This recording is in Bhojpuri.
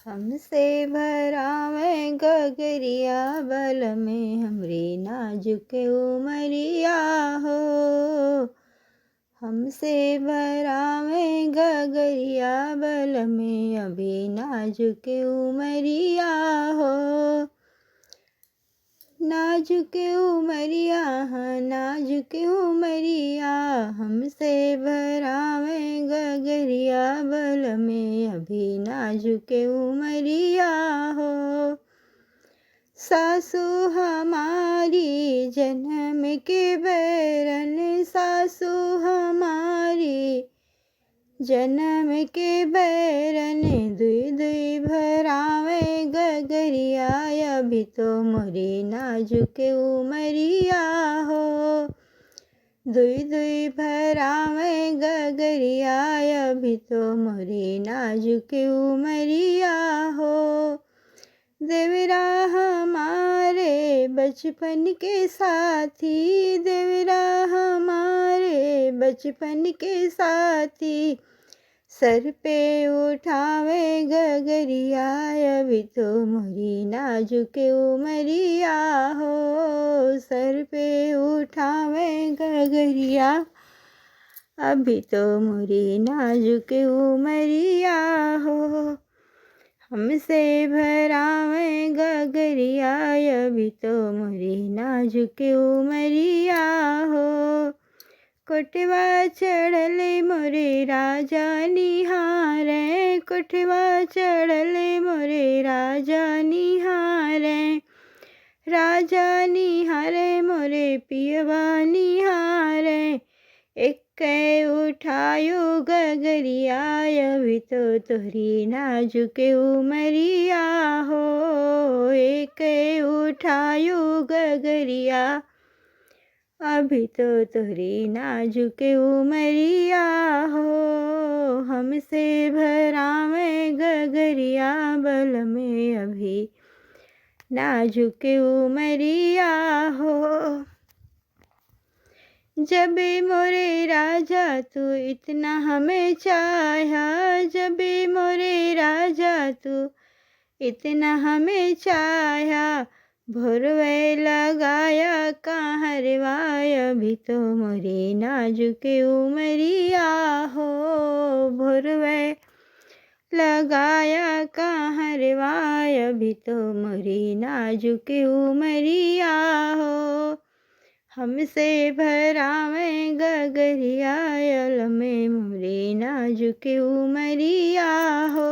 हमसे भरावे गगरिया बल में हमरे नाजुक उमरिया हो। हमसे भरावे गगरिया बल में अभी नाजुक उमरिया हो। नाजुक उमरिया नाजुक उमरिया हमसे भरावे गगरिया बल में अभी नाजुक उमरिया हो। सासू हमारी जन्म के बैरन, सासू हमारी जन्म के बैरन, दुई दुई भरावे गगरिया अभी तो मोरी नाजुक उमरिया हो। दुई दुई भरावे गगरिया अभी तो मोरी नाजुक उमरिया हो। देवरा हमारे बचपन के साथी, देवरा हमारे बचपन के साथी, सर पे उठावे गगरिया अभी तो मोरी नाजुक उमरिया हो। सर पे उठावे गगरिया अभी तो मोरी नाजुक उमरिया हो। हमसे भरावे गगरिया अभी तो मोरी नाजुक उमरिया हो। कोटवा चढ़ले मोरे राजा निहारे, कोटवा चढ़ले मोरे राजा निहारे, राजा निहारे मोरे पियवा निहारे। एक उठायो गगरिया अभी तो तोहरी नाजुक उमरिया हो। एक उठायो गगरिया अभी तो तोहरी नाजुक उमरिया हो। हमसे भरावे गगरिया बल में अभी नाजुक उमरिया हो। जब मोरे राजा तू इतना हमें चाहा, जब मोरे राजा तू इतना हमें चाहा, भोरवे लगाया कहरवाय अभी तो मोरी नाजुक उमरिया हो। भोरवे लगाया कहरवाय अभी तो मोरी नाजुक उमरिया हो। हमसे भरावे गगरिया अल में मोरी नाजुक उमरिया हो।